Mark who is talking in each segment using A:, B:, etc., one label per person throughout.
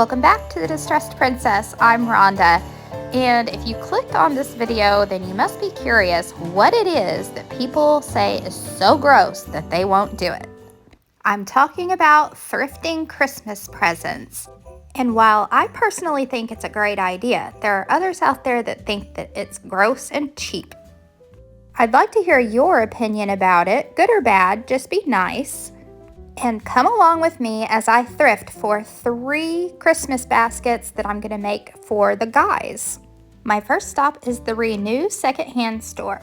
A: Welcome back to the Distressed Princess. I'm Rhonda, and if you clicked on this video, then you must be curious what it is that people say is so gross that they won't do it. I'm talking about thrifting Christmas presents. And while I personally think it's a great idea, there are others out there that think that it's gross and cheap. I'd like to hear your opinion about it, good or bad, just be nice. And come along with me as I thrift for 3 Christmas baskets that I'm going to make for the guys. My first stop is the Renew secondhand store.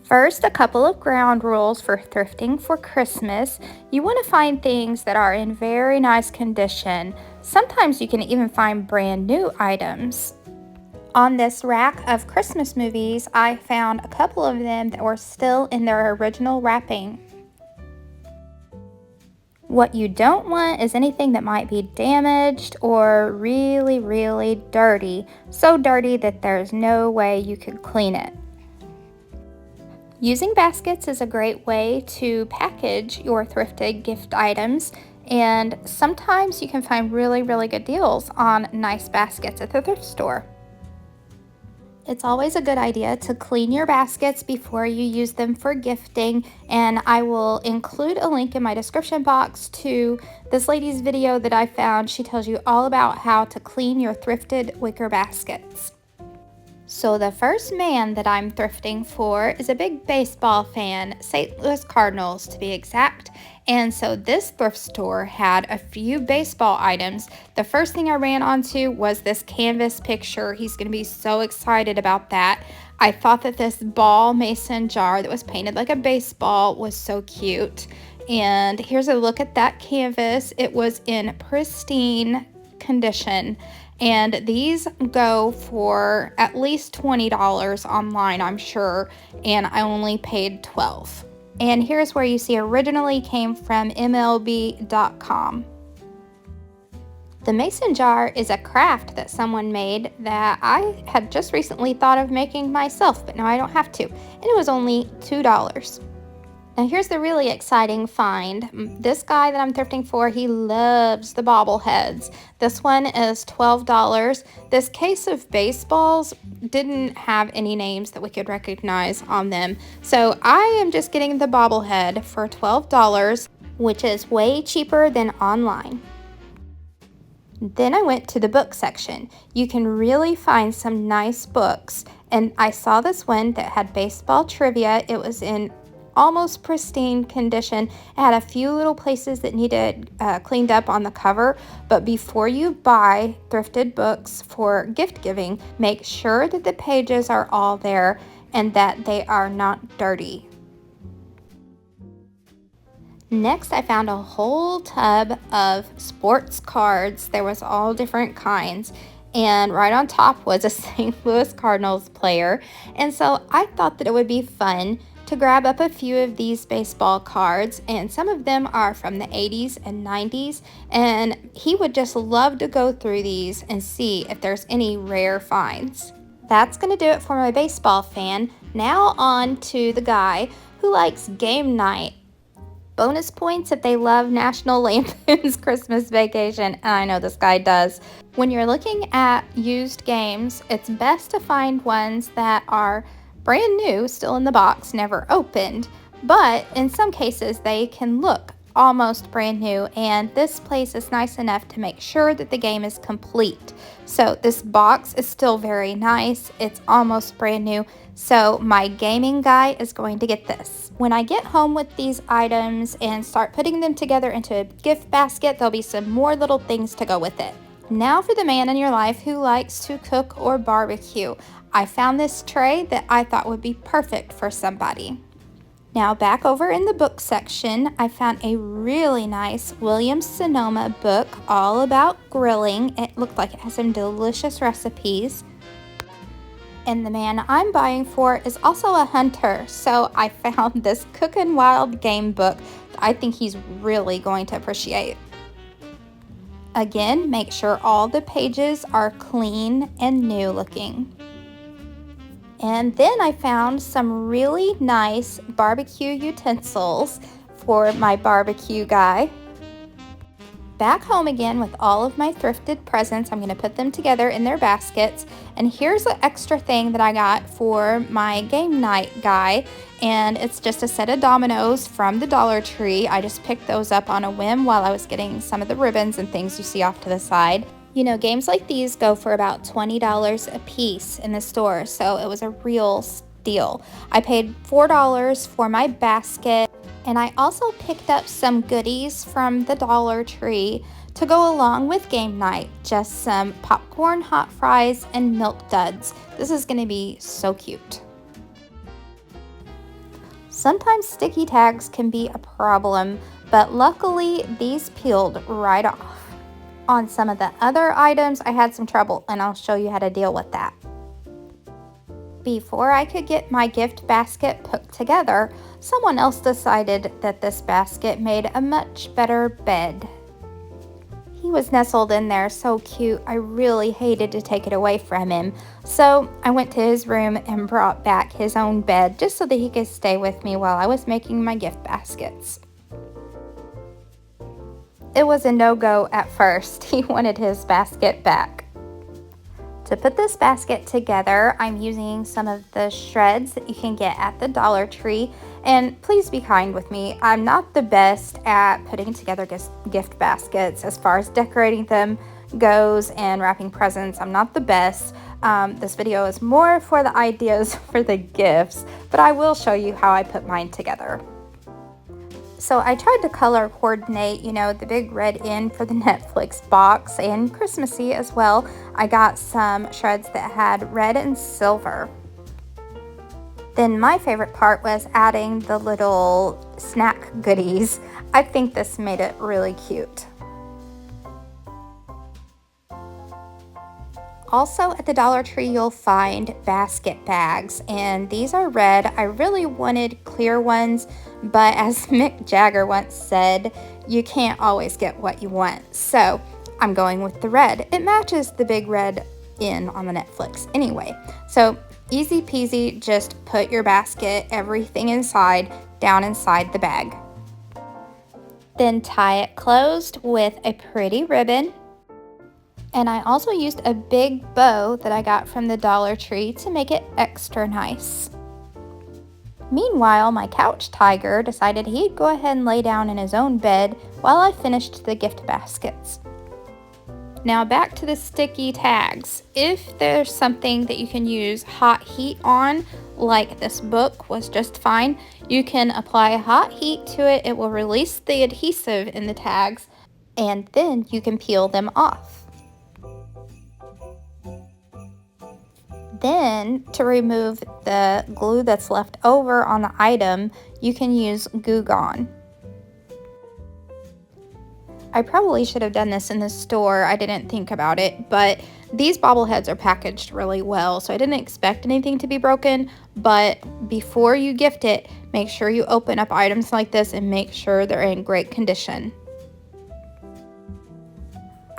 A: First, a couple of ground rules for thrifting for Christmas. You want to find things that are in very nice condition. Sometimes you can even find brand new items. On this rack of Christmas movies, I found a couple of them that were still in their original wrapping. What you don't want is anything that might be damaged or really, really dirty. So dirty that there's no way you could clean it. Using baskets is a great way to package your thrifted gift items, and sometimes you can find really, really good deals on nice baskets at the thrift store. It's always a good idea to clean your baskets before you use them for gifting, and I will include a link in my description box to this lady's video that I found. She tells you all about how to clean your thrifted wicker baskets. So the first man that I'm thrifting for is a big baseball fan, St. Louis Cardinals to be exact. And so this thrift store had a few baseball items. The first thing I ran onto was this canvas picture. He's going to be so excited about that. I thought that this ball mason jar that was painted like a baseball was so cute. And here's a look at that canvas. It was in pristine condition. And these go for at least $20 online, I'm sure, and I only paid $12. And here's where you see originally came from MLB.com. The mason jar is a craft that someone made that I had just recently thought of making myself, but now I don't have to. And it was only $2. Now here's the really exciting find. This guy that I'm thrifting for, he loves the bobbleheads. This one is $12. This case of baseballs didn't have any names that we could recognize on them. So I am just getting the bobblehead for $12, which is way cheaper than online. Then I went to the book section. You can really find some nice books. And I saw this one that had baseball trivia. It was in almost pristine condition. It had a few little places that needed cleaned up on the cover, but before you buy thrifted books for gift giving, make sure that the pages are all there and that they are not dirty. Next, I found a whole tub of sports cards. There was all different kinds, and right on top was a St. Louis Cardinals player, and so I thought that it would be fun to grab up a few of these baseball cards, and some of them are from the 80s and 90s, and he would just love to go through these and see if there's any rare finds. That's going to do it for my baseball fan. Now on to the guy who likes game night. Bonus points if they love National Lampoon's Christmas Vacation, and I know this guy does. When you're looking at used games, it's best to find ones that are brand new, still in the box, never opened, but in some cases they can look almost brand new, and this place is nice enough to make sure that the game is complete. So this box is still very nice, it's almost brand new, so my gaming guy is going to get this. When I get home with these items and start putting them together into a gift basket, there'll be some more little things to go with it. Now for the man in your life who likes to cook or barbecue. I found this tray that I thought would be perfect for somebody. Now back over in the book section, I found a really nice Williams-Sonoma book all about grilling. It looked like it has some delicious recipes. And the man I'm buying for is also a hunter, so I found this Cookin' Wild Game book that I think he's really going to appreciate. Again, make sure all the pages are clean and new looking. And then I found some really nice barbecue utensils for my barbecue guy. back home again with all of my thrifted presents. I'm going to put them together in their baskets. And here's an extra thing that I got for my game night guy. And it's just a set of dominoes from the Dollar Tree. I just picked those up on a whim while I was getting some of the ribbons and things you see off to the side. You know, games like these go for about $20 a piece in the store, so it was a real steal. I paid $4 for my basket. And I also picked up some goodies from the Dollar Tree to go along with game night. Just some popcorn, hot fries, and milk duds. This is going to be so cute. Sometimes sticky tags can be a problem, but luckily these peeled right off. On some of the other items, I had some trouble, and I'll show you how to deal with that. Before I could get my gift basket put together, someone else decided that this basket made a much better bed. He was nestled in there so cute, I really hated to take it away from him. So I went to his room and brought back his own bed just so that he could stay with me while I was making my gift baskets. It was a no-go at first. He wanted his basket back. To put this basket together, I'm using some of the shreds that you can get at the Dollar Tree. And please be kind with me. I'm not the best at putting together gift baskets as far as decorating them goes and wrapping presents. I'm not the best. This video is more for the ideas for the gifts, but I will show you how I put mine together. So I tried to color coordinate, you know, the big red end for the Netflix box and Christmassy as well. I got some shreds that had red and silver. Then my favorite part was adding the little snack goodies. I think this made it really cute. Also at the Dollar Tree you'll find basket bags, and these are red. I really wanted clear ones, but as Mick Jagger once said, you can't always get what you want. So I'm going with the red. It matches the big red in on the Netflix anyway. So easy peasy, just put your basket, everything inside, down inside the bag. Then tie it closed with a pretty ribbon. And I also used a big bow that I got from the Dollar Tree to make it extra nice. Meanwhile, my couch tiger decided he'd go ahead and lay down in his own bed while I finished the gift baskets. Now back to the sticky tags. If there's something that you can use hot heat on, like this book was just fine, you can apply hot heat to it. It will release the adhesive in the tags, and then you can peel them off. Then, to remove the glue that's left over on the item, you can use Goo Gone. I probably should have done this in the store. I didn't think about it, but these bobbleheads are packaged really well, so I didn't expect anything to be broken. But before you gift it, make sure you open up items like this and make sure they're in great condition.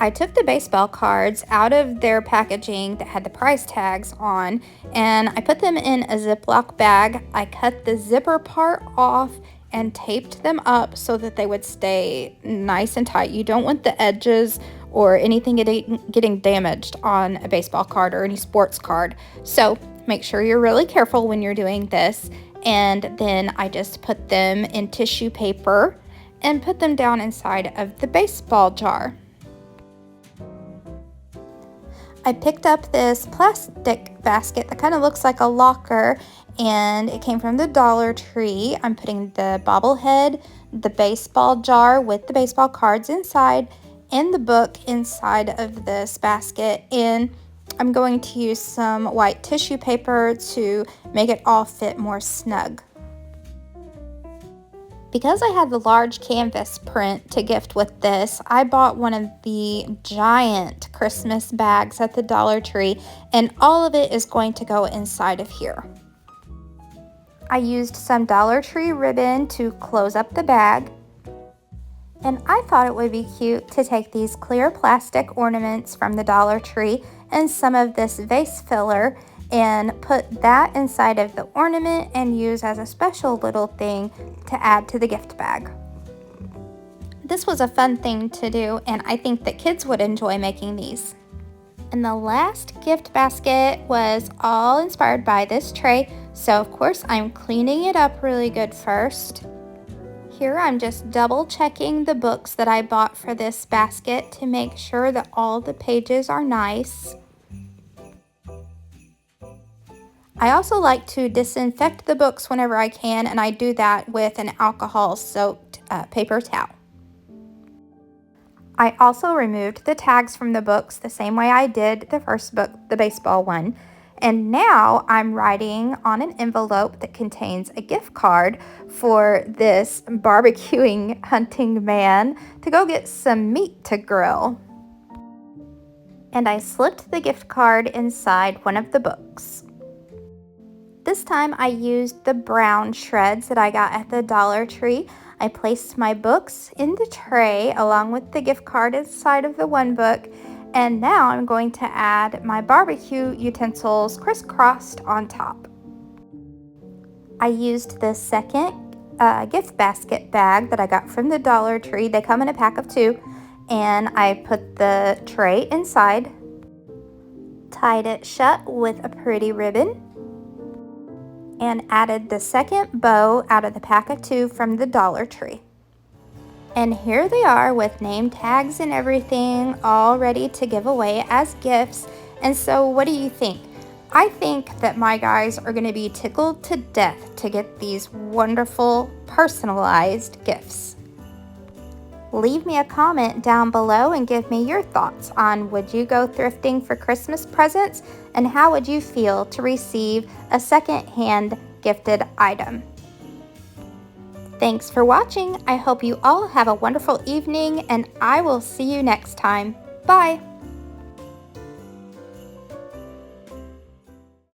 A: I took the baseball cards out of their packaging that had the price tags on, and I put them in a Ziploc bag. I cut the zipper part off and taped them up so that they would stay nice and tight. You don't want the edges or anything getting damaged on a baseball card or any sports card. So make sure you're really careful when you're doing this. And then I just put them in tissue paper and put them down inside of the baseball jar. I picked up this plastic basket that kind of looks like a locker, and it came from the Dollar Tree. I'm putting the bobblehead, the baseball jar with the baseball cards inside, and the book inside of this basket, and I'm going to use some white tissue paper to make it all fit more snug. Because I had the large canvas print to gift with this, I bought one of the giant Christmas bags at the Dollar Tree, and all of it is going to go inside of here. I used some Dollar Tree ribbon to close up the bag, and I thought it would be cute to take these clear plastic ornaments from the Dollar Tree and some of this vase filler and put that inside of the ornament and use as a special little thing to add to the gift bag. This was a fun thing to do, and I think that kids would enjoy making these. And the last gift basket was all inspired by this tray, so of course I'm cleaning it up really good first. Here I'm just double checking the books that I bought for this basket to make sure that all the pages are nice. I also like to disinfect the books whenever I can, and I do that with an alcohol-soaked paper towel. I also removed the tags from the books the same way I did the first book, the baseball one. And now I'm writing on an envelope that contains a gift card for this barbecuing hunting man to go get some meat to grill. And I slipped the gift card inside one of the books. This time I used the brown shreds that I got at the Dollar Tree. I placed my books in the tray along with the gift card inside of the one book, and now I'm going to add my barbecue utensils crisscrossed on top. I used the second gift basket bag that I got from the Dollar Tree. They come in a pack of 2, and I put the tray inside, tied it shut with a pretty ribbon, and added the second bow out of the pack of 2 from the Dollar Tree. And here they are with name tags and everything, all ready to give away as gifts. And so what do you think? I think that my guys are going to be tickled to death to get these wonderful personalized gifts. Leave me a comment down below and give me your thoughts on, would you go thrifting for Christmas presents, and how would you feel to receive a second-hand gifted item? Thanks for watching. I hope you all have a wonderful evening, and I will see you next time. Bye!